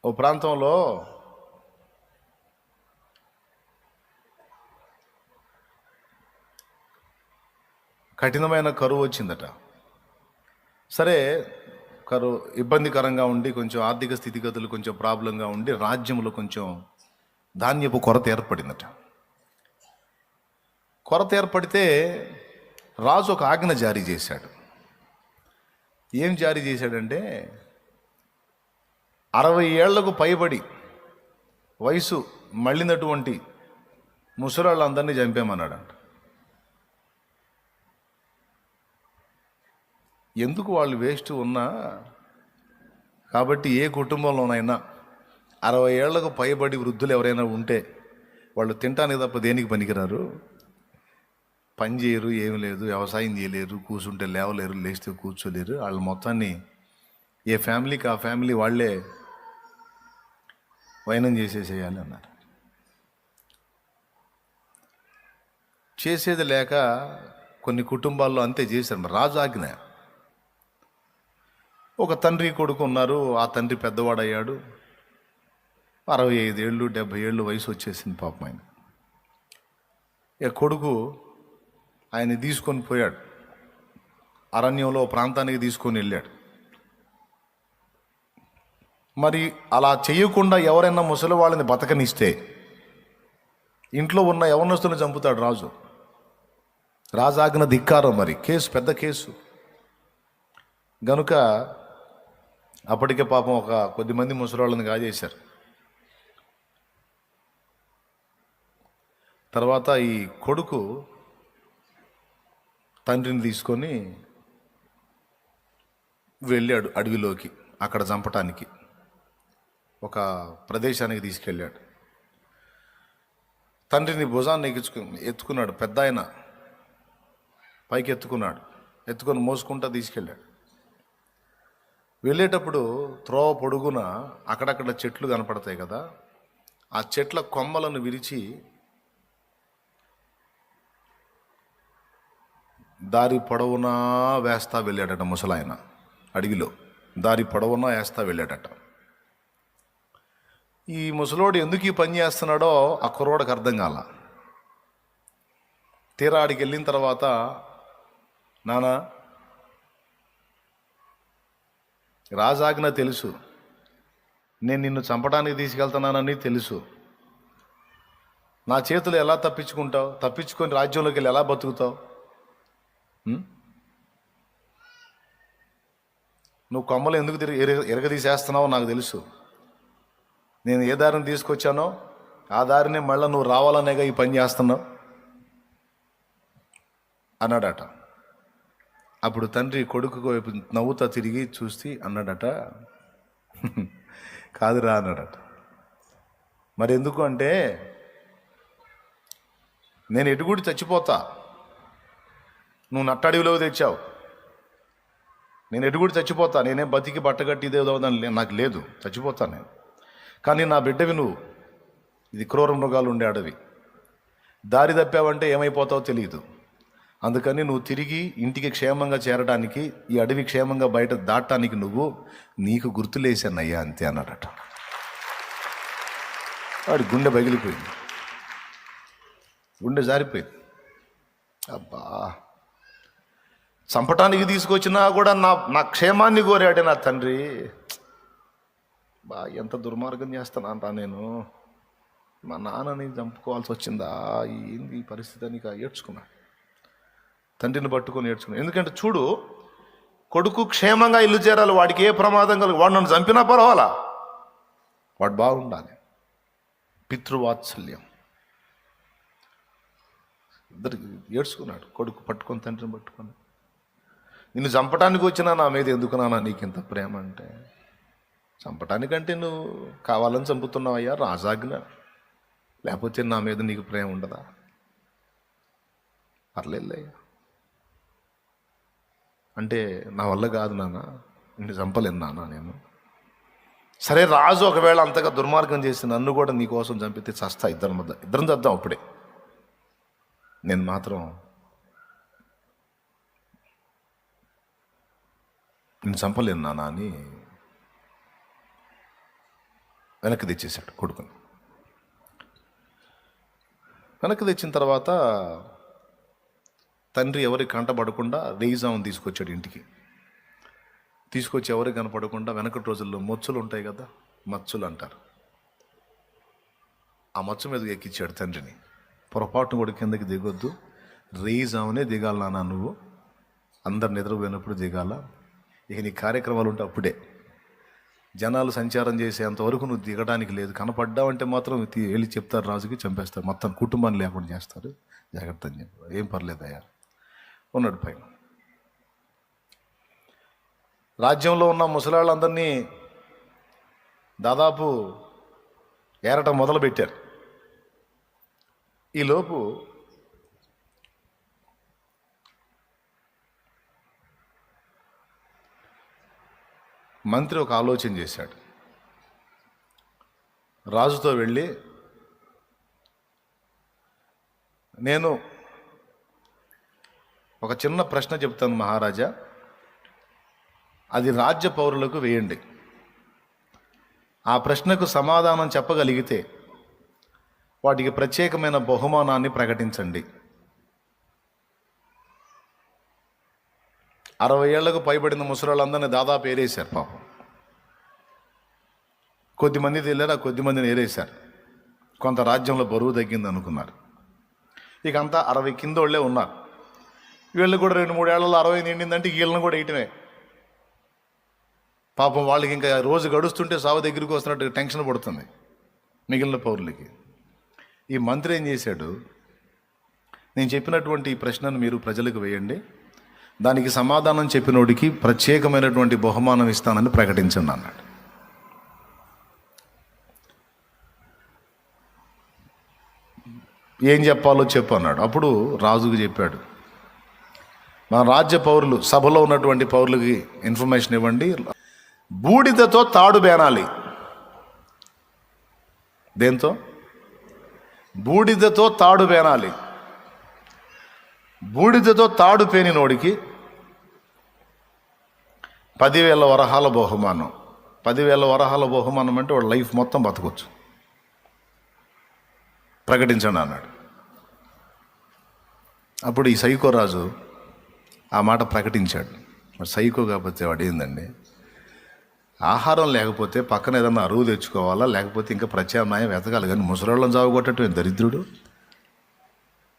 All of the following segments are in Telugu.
ఓ ప్రాంతంలో కఠినమైన కరువు వచ్చిందట. సరే, కరువు ఇబ్బందికరంగా ఉండి, కొంచెం ఆర్థిక స్థితిగతులు కొంచెం ప్రాబ్లంగా ఉండి, రాజ్యంలో కొంచెం ధాన్యపు కొరత ఏర్పడిందట. కొరత ఏర్పడితే రాజు ఒక ఆజ్ఞ జారీ చేశాడు. ఏం జారీ చేశాడంటే, 60 ఏళ్లకు పైబడి వయసు మళ్ళినటువంటి ముసలాళ్ళందరినీ చంపేమన్నాడంట. ఎందుకు వాళ్ళు వేస్ట్ ఉన్నా కాబట్టి ఏ కుటుంబంలోనైనా 60 ఏళ్లకు పైబడి వృద్ధులు ఎవరైనా ఉంటే వాళ్ళు తినటానికి తప్ప దేనికి పనికిరారు, పని చేయరు, ఏమి లేదు, వ్యవసాయం చేయలేరు, కూర్చుంటే లేవలేరు, లేస్తే కూర్చోలేరు. వాళ్ళ మొత్తాన్ని ఏ ఫ్యామిలీకి ఆ ఫ్యామిలీ వాళ్ళే వైనం చేసేసేయాలి అన్నారు. చేసేది లేక కొన్ని కుటుంబాల్లో అంతే చేశారు. రాజు ఆజ్ఞ. ఒక తండ్రి కొడుకు ఉన్నారు. ఆ తండ్రి పెద్దవాడయ్యాడు. 65 ఏళ్ళు 70 ఏళ్ళు వయసు వచ్చేసింది పాపం ఆయన. ఇక కొడుకు ఆయన్ని తీసుకొని పోయాడు. అరణ్యంలో ప్రాంతానికి తీసుకొని వెళ్ళాడు. మరి అలా చేయకుండా ఎవరైనా ముసలి వాళ్ళని బతకనిస్తే ఇంట్లో ఉన్న యవనస్తుని చంపుతాడు రాజు. రాజాజ్ఞ ధిక్కారం. మరి కేసు పెద్ద కేసు గనుక అప్పటికే పాపం ఒక కొద్దిమంది ముసలివాళ్ళని కాజేశారు. తర్వాత ఈ కొడుకు తండ్రిని తీసుకొని వెళ్ళాడు అడవిలోకి. అక్కడ చంపటానికి ఒక ప్రదేశానికి తీసుకెళ్ళాడు. తండ్రిని భుజాన్ని ఎత్తుకున్నాడు. పెద్ద ఆయన పైకి ఎత్తుకున్నాడు. ఎత్తుకొని మోసుకుంటా తీసుకెళ్ళాడు. వెళ్ళేటప్పుడు త్రోవ పొడుగున అక్కడక్కడ చెట్లు కనపడతాయి కదా, ఆ చెట్ల కొమ్మలను విరిచి దారి పొడవునా వేస్తా వెళ్ళాడట ముసలాయన. అడవిలో దారి పొడవునా వేస్తా వెళ్ళాడట. ఈ ముసలోడు ఎందుకు ఈ పని చేస్తున్నాడో ఆ కుర్రోడికి అర్థం కాల. తీరా ఆడికి వెళ్ళిన తర్వాత, నానా రాజాజ్ఞ తెలుసు, నేను నిన్ను చంపడానికి తీసుకెళ్తున్నానని తెలుసు, నా చేతులు ఎలా తప్పించుకుంటావు, తప్పించుకొని రాజ్యంలోకి వెళ్ళి ఎలా బతుకుతావు, నువ్వు కొమ్మలు ఎందుకు ఎరగదీసేస్తున్నావో నాకు తెలుసు, నేను ఏ దారిని తీసుకొచ్చానో ఆ దారిని మళ్ళీ నువ్వు రావాలనేగా ఈ పని చేస్తున్నావు అన్నాడట. అప్పుడు తండ్రి కొడుకు వైపు నవ్వుతా తిరిగి చూసి అన్నాడట, కాదురా అన్నాడట. మరి ఎందుకు అంటే, నేను ఎటుగుడి చచ్చిపోతా, నువ్వు నట్టడివిలో తెచ్చావు, నేను ఎటుగుడి చచ్చిపోతా, నేనేం బతికి బట్టగట్టి ఇదేదో నాకు లేదు, చచ్చిపోతాను నేను. కానీ నా బిడ్డవి నువ్వు, ఇది క్రూర మృగాలు ఉండే అడవి, దారి తప్పావంటే ఏమైపోతావో తెలియదు. అందుకని నువ్వు తిరిగి ఇంటికి క్షేమంగా చేరడానికి, ఈ అడవి క్షేమంగా బయట దాటడానికి నీకు గుర్తులేసానయ్యా అంతే అన్నాడట. వాడి గుండె పగిలిపోయింది, గుండె జారిపోయింది. అబ్బా, చంపటానికి తీసుకొచ్చినా కూడా నా క్షేమాన్ని కోరాడే నా తండ్రి. బా, ఎంత దుర్మార్గం చేస్తానంటా నేను, మా నాన్నని చంపుకోవాల్సి వచ్చిందా, ఏంది ఈ పరిస్థితి అని ఏడ్చుకున్నాడు. తండ్రిని పట్టుకొని ఏడ్చుకున్నాడు. ఎందుకంటే చూడు, కొడుకు క్షేమంగా ఇల్లు చేరాలి, వాడికి ఏ ప్రమాదం కలుగు, వాడు నన్ను చంపినా పర్వాలా, వాడు బాగుండాలి. పితృవాత్సల్యం. ఇద్దరికి ఏడ్చుకున్నాడు కొడుకు పట్టుకొని, తండ్రిని పట్టుకొని. నిన్ను చంపటానికి వచ్చినా నా మీద ఎందుకు నాన్న నీకు ఇంత ప్రేమ అంటే, చంపటానికంటే నువ్వు కావాలని చంపుతున్నావయ్యా, రాజాజ్ఞ, లేకపోతే నా మీద నీకు ప్రేమ ఉండదా, పర్లేదయ్యా అంటే, నా వల్ల కాదు నాన్న, నిన్ను చంపలేను నాన్న నేను. సరే, రాజు ఒకవేళ అంతగా దుర్మార్గం చేసి నన్ను కూడా నీకోసం చంపితే చస్తా, ఇద్దరం చద్దాం అప్పుడే, నేను మాత్రం నేను చంపలేను నాన్న అని వెనక్కి తెచ్చేశాడు కొడుకుని. వెనక్కి తెచ్చిన తర్వాత తండ్రి ఎవరికి కంటపడకుండా రేయిజామును తీసుకొచ్చాడు ఇంటికి. తీసుకొచ్చి ఎవరికి కనపడకుండా, వెనకటి రోజుల్లో మచ్చులు ఉంటాయి కదా, మచ్చులు అంటారు, ఆ మచ్చ మీదకి ఎక్కించాడు తండ్రిని. పొరపాటును కూడా కిందకి దిగొద్దు, రేయిజామునే దిగాల నాన్న, నువ్వు అందరు నిద్రపోయినప్పుడు దిగాల, ఇక నీ కార్యక్రమాలు ఉంటే అప్పుడే, జనాలు సంచారం చేసేంతవరకు నువ్వు దిగడానికి లేదు, కనపడ్డావంటే మాత్రం వెళ్ళి చెప్తారు రాజుకి, చంపేస్తారు, మొత్తం కుటుంబాన్ని లేకుండా చేస్తారు, జాగ్రత్త అని చెప్పి. ఏం పర్లేదయ్యా ఉన్నాడు పైన. రాజ్యంలో ఉన్న ముసలాళ్ళందరినీ దాదాపు ఏరటం మొదలుపెట్టారు. ఈలోపు మంత్రి ఒక ఆలోచన చేశాడు. రాజుతో వెళ్ళి, నేను ఒక చిన్న ప్రశ్న చెప్తాను మహారాజా, అది రాజ్య పౌరులకు వేయండి. ఆ ప్రశ్నకు సమాధానం చెప్పగలిగితే వాటికి ప్రత్యేకమైన బహుమానాన్ని ప్రకటించండి. 60 ఏళ్లకు పైబడిన ముసలాళ్ళందరినీ దాదాపు ఏరేశారు పాపం. కొద్దిమంది తెలియరా, కొద్దిమందిని ఏరేశారు. కొంత రాజ్యంలో బరువు తగ్గింది అనుకున్నారు. ఇక అంతా 60 కిందోళ్లే ఉన్నారు. వీళ్ళు కూడా 2-3 ఏళ్లలో 60 నిండిందంటే వీళ్ళని కూడా వేయటమే. పాపం వాళ్ళకి ఇంకా రోజు గడుస్తుంటే సావు దగ్గరికి వస్తున్నట్టు టెన్షన్ పడుతుంది మిగిలిన పౌరులకి. ఈ మంత్రి ఏం చేశాడు, నేను చెప్పినటువంటి ఈ ప్రశ్నను మీరు ప్రజలకు వేయండి, దానికి సమాధానం చెప్పినోడికి ప్రత్యేకమైనటువంటి బహుమానం ఇస్తానని ప్రకటించండి అన్నాడు. ఏం చెప్పాలో చెప్పు అన్నాడు. అప్పుడు రాజుకు చెప్పాడు, మన రాజ్య పౌరులు, సభలో ఉన్నటువంటి పౌరులకి ఇన్ఫర్మేషన్ ఇవ్వండి, బూడిదతో తాడు బేనాలి. దేంతో? బూడిదతో తాడు బేనాలి. బూడిదతో తాడు పేనినోడికి 10,000 వరహాల బహుమానం. 10,000 వరహాల బహుమానం అంటే వాడు లైఫ్ మొత్తం బతకొచ్చు. ప్రకటించండి అన్నాడు. అప్పుడు ఈ సైకో రాజు ఆ మాట ప్రకటించాడు. మరి సైకో కాకపోతే వాడు ఏందండి, ఆహారం లేకపోతే పక్కన ఏదన్నా అరువు తెచ్చుకోవాలా, లేకపోతే ఇంకా ప్రత్యామ్నాయం వెతకాలి. కానీ ముసలోళ్ళని చావుకొట్టడం దరిద్రుడు,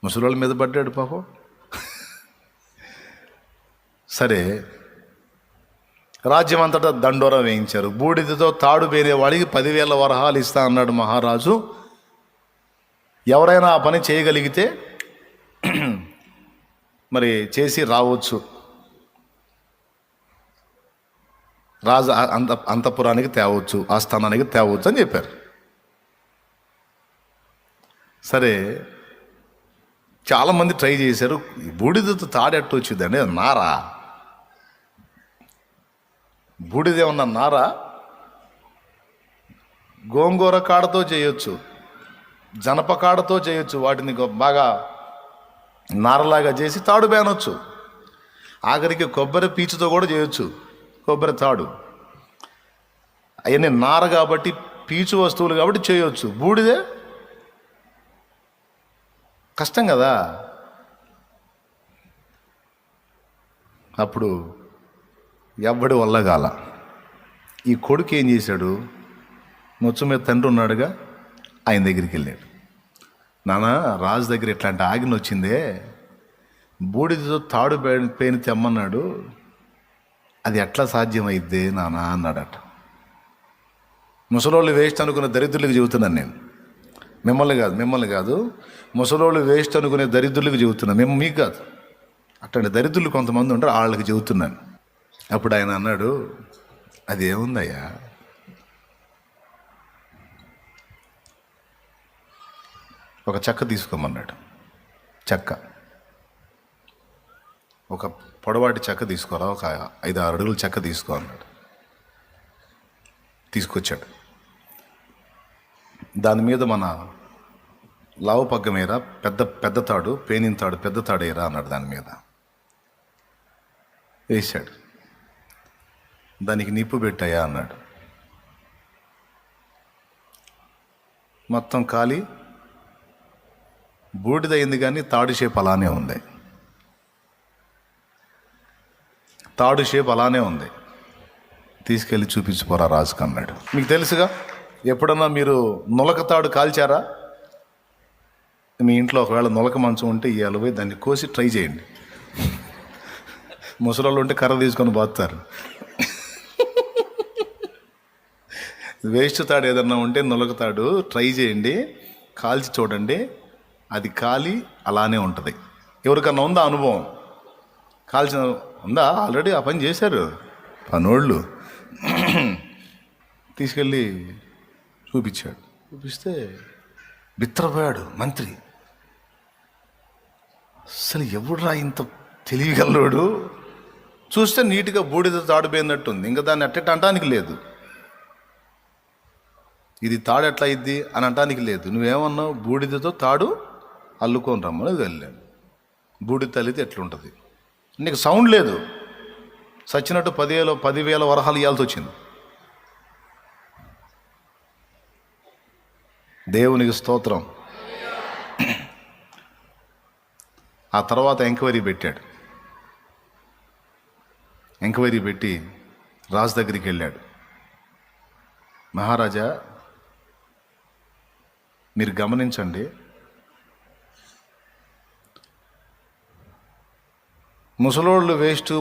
ముసలోళ్ళ మీద పడ్డాడు పాపం. సరే, రాజ్యం అంతటా దండోరా వేయించారు. బూడిదతో తాడు పేరే వాడికి 10,000 వరహాలు ఇస్తా అన్నాడు మహారాజు. ఎవరైనా ఆ పని చేయగలిగితే మరి చేసి రావచ్చు, రాజు అంతఃపురానికి తేవచ్చు, ఆస్థానానికి తేవచ్చు అని చెప్పారు. సరే, చాలామంది ట్రై చేశారు. బూడిదతో తాడెట్టు వచ్చిందండి, నారా, బూడిదేమన్నా నారా? గోంగూర కాడతో చేయొచ్చు, జనప కాడతో చేయొచ్చు, వాటిని బాగా నారలాగా చేసి తాడు బేనొచ్చు. ఆఖరికి కొబ్బరి పీచుతో కూడా చేయొచ్చు, కొబ్బరి తాడు. అవన్నీ నార కాబట్టి, పీచు వస్తువులు కాబట్టి చేయొచ్చు. బూడిదే కష్టం కదా. అప్పుడు ఎవ్వడి వల్ల కాల. ఈ కొడుకు ఏం చేశాడు, మొచ్చు మీద తండ్రి ఉన్నాడుగా, ఆయన దగ్గరికి వెళ్ళాడు. నాన్న, రాజు దగ్గర ఇట్లాంటి ఆజ్ఞ వచ్చిందే, బూడిదతో తాడు పేని తెమ్మన్నాడు, అది ఎట్లా సాధ్యమైద్దే నాన్న అన్నాడట. ముసలోళ్ళు వేస్ట్ అనుకునే దరిద్రులకు చెబుతున్నాను నేను, మిమ్మల్ని కాదు, ముసలోళ్ళు వేస్ట్ అనుకునే దరిద్రులకు చెబుతున్నాను, మీకు కాదు. అట్లాంటి దరిద్రులు కొంతమంది ఉంటారు, వాళ్ళకి చెబుతున్నాను. అప్పుడు ఆయన అన్నాడు, అది ఏముందయ్యా, ఒక చెక్క తీసుకోమన్నాడు. చెక్క, ఒక పొడవాటి చెక్క తీసుకోరా, ఒక 5-6 అడుగుల చెక్క తీసుకో అన్నాడు. తీసుకొచ్చాడు. దాని మీద మన లావు పగ్గమేరా, పెద్ద తాడు, పేనిన తాడు, పెద్ద తాడు ఏరా అన్నాడు. దాని మీద వేశాడు. దానికి నిప్పు పెట్టాయా అన్నాడు. మొత్తం కాలి బూడిదయింది, కానీ తాడు షేప్ అలానే ఉంది. తాడు షేప్ అలానే ఉంది. తీసుకెళ్ళి చూపించిపోరా రాజుకు అన్నాడు. మీకు తెలుసుగా, ఎప్పుడన్నా మీరు నులక తాడు కాల్చారా? మీ ఇంట్లో ఒకవేళ నులక మంచం ఉంటే ఈ అలవై దాన్ని కోసి ట్రై చేయండి. ముసలోళ్ళు ఉంటే కర్ర తీసుకొని బాతుతారు. వేస్ట్ తాడు ఏదన్నా ఉంటే నులక తాడు ట్రై చేయండి, కాల్చి చూడండి. అది కాలి అలానే ఉంటుంది. ఎవరికన్నా ఉందా అనుభవం? కాల్చిన ఉందా? ఆల్రెడీ ఆ పని చేశారు పనోళ్ళు. తీసుకెళ్ళి చూపించాడు. చూపిస్తే బిత్రపోయాడు మంత్రి. అసలు ఎవడురా ఇంత తెలియగలడు? చూస్తే నీట్గా బూడిద తాడిపోయినట్టుంది. ఇంకా దాన్ని అట్టెట్ అనటానికి లేదు. ఇది తాడు ఎట్లా అయింది అని అనటానికి లేదు. నువ్వేమన్నావు? బూడిదతో తాడు అల్లుకొని రమ్మని వెళ్ళాను. బూడిద తల్లితే ఎట్లుంటుంది? నీకు సౌండ్ లేదు. సచ్చినట్టు 10,000 వరహాలు ఇవ్వాల్సి వచ్చింది. దేవునికి స్తోత్రం. ఆ తర్వాత ఎంక్వైరీ పెట్టాడు. ఎంక్వైరీ పెట్టి రాజు దగ్గరికి వెళ్ళాడు. మహారాజా, మీరు గమనించండి, ముసలోళ్ళు వేస్ట్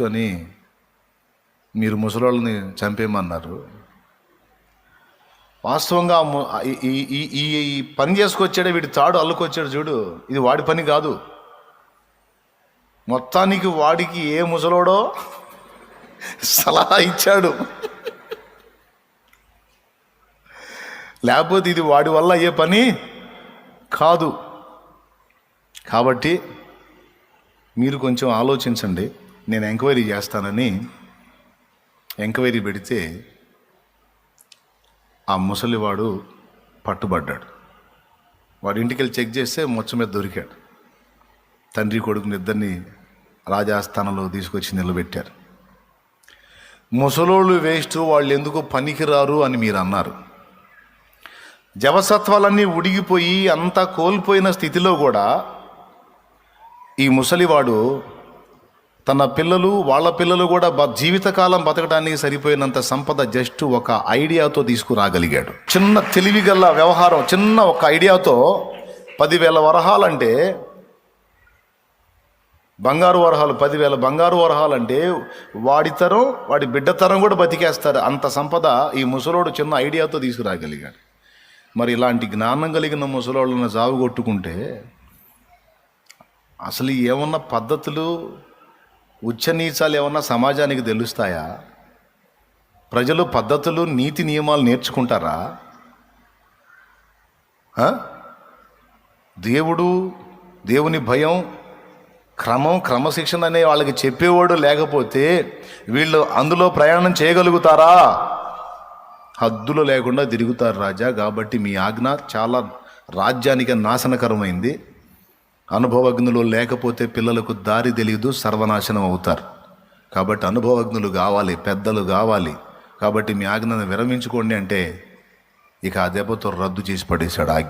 అని మీరు ముసలోళ్ళని చంపేయమన్నారు. వాస్తవంగా ఈ పని చేసుకొచ్చాడే, వీడి తాడు అల్లుకొచ్చాడు చూడు, ఇది వాడి పని కాదు. మొత్తానికి వాడికి ఏ ముసలోడో సలహా ఇచ్చాడు. లేకపోతే ఇది వాడి వల్ల అయ్యే పని కాదు. కాబట్టి మీరు కొంచెం ఆలోచించండి. నేను ఎంక్వైరీ చేస్తానని ఎంక్వైరీ పెడితే ఆ ముసలివాడు పట్టుబడ్డాడు. వాడి ఇంటికి వెళ్ళి చెక్ చేస్తే మొత్తం మీద దొరికాడు. తండ్రి కొడుకుని ఇద్దరిని రాజాస్థానంలో తీసుకొచ్చి నిలబెట్టారు. ముసలోళ్ళు వేస్ట్, వాళ్ళు ఎందుకు పనికిరారు అని మీరు అన్నారు. జవసత్వాలన్నీ ఉడిగిపోయి అంతా కోల్పోయిన స్థితిలో కూడా ఈ ముసలివాడు తన వాళ్ళ పిల్లలు కూడా జీవితకాలం బతకడానికి సరిపోయినంత సంపద జస్ట్ ఒక ఐడియాతో తీసుకురాగలిగాడు. చిన్న తెలివిగల వ్యవహారం, చిన్న ఒక ఐడియాతో 10,000 వరహాలంటే బంగారు వరహాలు, 10,000 బంగారు వరహాలంటే వాడి తరం, వాడి బిడ్డ తరం కూడా బతికేస్తారు. అంత సంపద ఈ ముసలోడు చిన్న ఐడియాతో తీసుకురాగలిగాడు. మరి ఇలాంటి జ్ఞానం కలిగిన ముసలోళ్ళను జావుగొట్టుకుంటే అసలు ఏమన్నా పద్ధతులు, ఉచ్చనీచాలు ఏమన్నా సమాజానికి తెలుస్తాయా? ప్రజలు పద్ధతులు, నీతి నియమాలు నేర్చుకుంటారా? దేవుని భయం, క్రమశిక్షణ అనే వాళ్ళకి చెప్పేవాడు లేకపోతే వీళ్ళు అందులో ప్రయాణం చేయగలుగుతారా? హద్దులు లేకుండా తిరుగుతారు రాజా. కాబట్టి మీ ఆజ్ఞ చాలా రాజ్యానికి నాశనకరమైంది. అనుభవజ్ఞులు లేకపోతే పిల్లలకు దారి తెలియదు, సర్వనాశనం అవుతారు. కాబట్టి అనుభవజ్ఞులు కావాలి, పెద్దలు కావాలి. కాబట్టి మీ ఆజ్ఞను విరమించుకోండి అంటే ఇక ఆ దెబ్బతో రద్దు చేసి పడేశాడు ఆజ్ఞ.